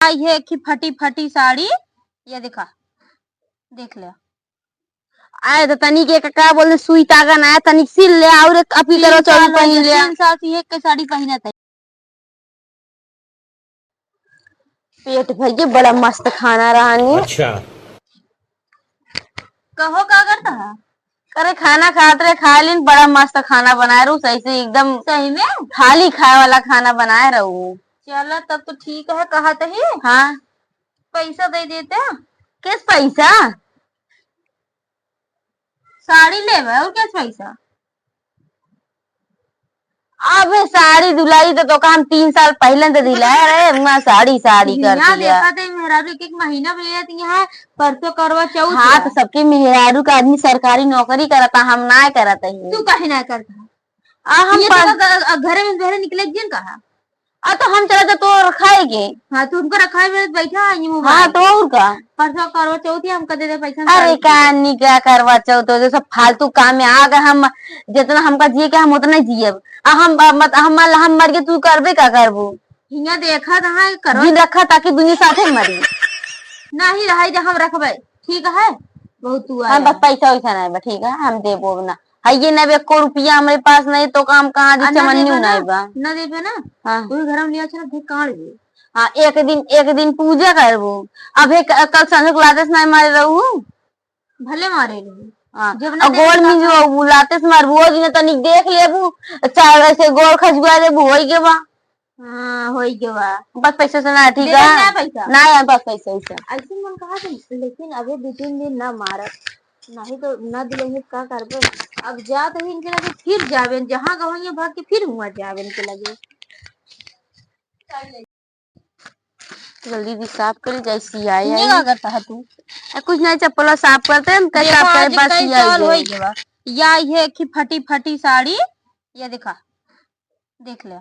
ये की फटी फटी साड़ी, ये देखा, देख ले। आए तो तनिक एक का बोले सुई तागा ना है, तनिक सिल ले और अपनी तरह चौड़ी पहन ले। 3 साल से एक साड़ी पहना था। पेट भैया बड़ा मस्त खाना रहानी। अच्छा कहो क्या करता है? करे खाना खाते रहे, खा लीन, बड़ा मस्त खाना बनाए रहू, सही से एकदम सही में थाली खाए वाला खाना बनाए रहू। चलो तब तो ठीक है। कहा तो ही हाँ पैसा दे देते। किस पैसा? साड़ी ले और क्या पैसा? अब साड़ी दुलाई तो हम 3 साल पहले तो दिलाए रहे, मैं साड़ी साड़ी कर यहाँ दिया। देखा थे मेरा एक महीना भेज यहाँ परसों करवा चौथ। हाँ तो सबके मेहरारू का आदमी सरकारी नौकरी करता, हम ना करता ही। तू कहीं ना करता हम घर में घर निकले जिन कहा तो हम चला तो रखाएगे। हाँ तुमको रखा है बैठा है। हाँ तो और का परसों करवा चौथ हमको दे दे पैसा। अरे कहानी क्या करवा चौथ तो सब फालतू काम में आ गए। हम जितना हमका जिए के हम उतना जिये। हम मर के तू करबे का करबू? हिया देखा था करो दिन रखा ताकि दुनिया साथे मरी। नहीं रहा जब हम रखबे ठीक है। बहुत तू हम बस पैसा वैसा नहीं ठीक है, हम देबो ना। ये ना 1 रुपया हमारे पास नहीं तो काम कहाँ चमन्नी नहीं बा न देबे ना। हाँ घर में लिया चला काट दे। हाँ एक दिन पूजा करबो। अब कल संजो को लाते नहीं मारे रहू, भले मारे गोल में जो लाते से मारबू वो दिन तनिक देख लेबू, चाहे ऐसे गोल खजुआ देबू हो के बा। हाँ हो के बा बस पैसा से ना ठीक है पैसा ना यार, बस पैसा वैसा ऐसे मन कहा था। लेकिन अभी 2-3 दिन ना मारत नहीं तो न दिलेंगे क्या करबे। अब जा तो इनके लगे फिर जावे जहाँ गवैया भाग के फिर हुआ जावे इनके लगे। जल्दी भी साफ कर जैसी आई ये क्या करता है तू? कुछ नहीं, चप्पल साफ करते हैं बस या ये की फटी फटी साड़ी, ये देखा, देख ले।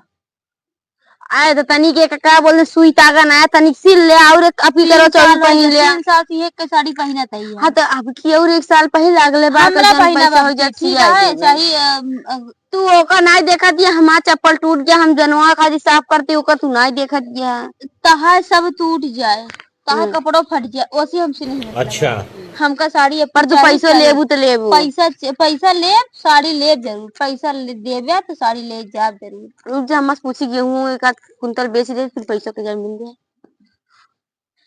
आए तो तनिक एक का बोले सुई तागा ना है, तनिक सिल ले और अपनी तरह चौड़ी पहन ले। 3 साल से एक साड़ी पहना था। हाँ तो अब की और 1 साल पहले अगले बार पैसा हो जाती है चाहिए। तू ओका नहीं देखा दिया, हमारा चप्पल टूट गया, हम जनवा खाली साफ करते ओका तू नहीं देखा दिया। तहा सब टूट जाए, तहा कपड़ों फट जाए, वैसे हमसे नहीं। अच्छा हमका साड़ी पर तू पैसा लेबू तो लेबू। पैसा ले साड़ी ले जरूर। पैसा देवे तो साड़ी ले जा जरूर। रुक जा, हम पूछी गेहूं 1 कुंतल बेच दे, फिर पैसा के जब मिल जाए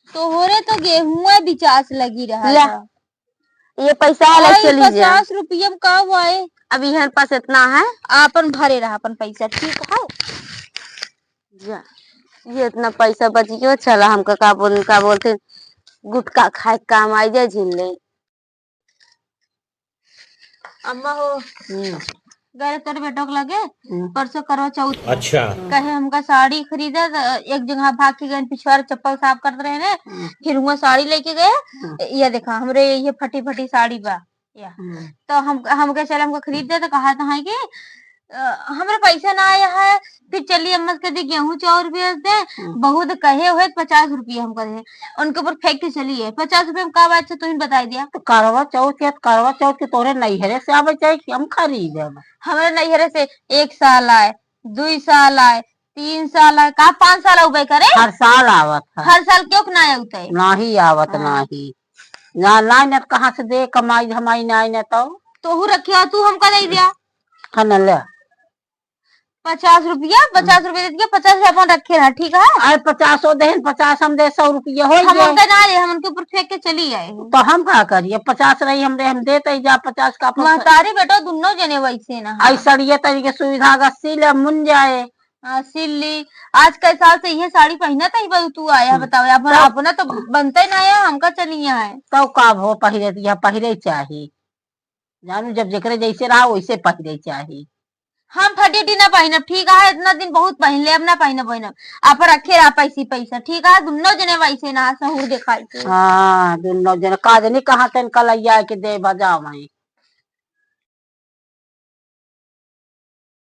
तो हो रहे। तो गेहूं 50 लगी रहा था। ये पैसा अलग चली जा। 50 रुपया में का हुआ है? अब यहाँ पास इतना है, आपन भरे रहा अपन पैसा ठीक है। जा ये इतना पैसा बच गया, चला हमका का बोलते गुटखा खाए काम आई जाए झील ले। अम्मा हो गए तेरे बेटो को लगे परसों करवा चौथ। अच्छा कहे हमका साड़ी खरीदा, एक जगह भाग के गए, पिछवाड़ चप्पल साफ करते रहे ने, फिर हुआ साड़ी लेके गए। ये देखा हमरे ये फटी फटी साड़ी बा या। तो हम कहे चल हमको खरीद दे। तो कहा था है कि हमारे पैसा ना आया है, फिर चलिए अम्मा के दी गेहूं चाउर बेच दे। बहुत कहे हुए 50 रुपया हमको दे, उनके ऊपर फेंक के चलिए। 50 रुपये में का बात तुम बता दिया। तो करवा चौथ के तोरे नैहरे से आवे चाहिए कि हम खरीदे? हमारे नैहरे से 1 साल आए, 2 साल आए, 3 साल आए, का 5 साल उबे करे। हर साल आवत है। हर साल क्यों ना आते नहीं आवत नहीं ना कहाँ से दे कमाई हमारी नहीं तो रखिया तू हमका दे दिया। हाँ न ले 50 रुपया दे दिया। 50 रुपया रखे रहा ठीक है। अरे 50 दे 50 हम दे 100 रुपया हो हम उनका ना दे, हम उनके ऊपर फेंक के चली आए। तो हम क्या करिए? 50 रही हम देते जा 50 का। महतारी बेटो दोनों जने वैसे ना ऐसा ये तरीके सुविधा का सिल मुन जाए। सिल्ली आज कई साल से ये साड़ी पहना था तू आया बताओ। अपना तो बनते ना आया, हमका चली है तो का हो पहिरे चाहिए जानू, जब जकरे जैसे रहा वैसे पहिरे चाहिए। हम फटी ना पहनब ठीक है। इतना दिन बहुत पहन ले, अब ना पहनब आप रखे रहा पैसा ठीक है। दोनों जने वैसे ना सहूर दिखाई। हाँ दोनों जने का जने कहाँ तन कलैया के दे बजाओ।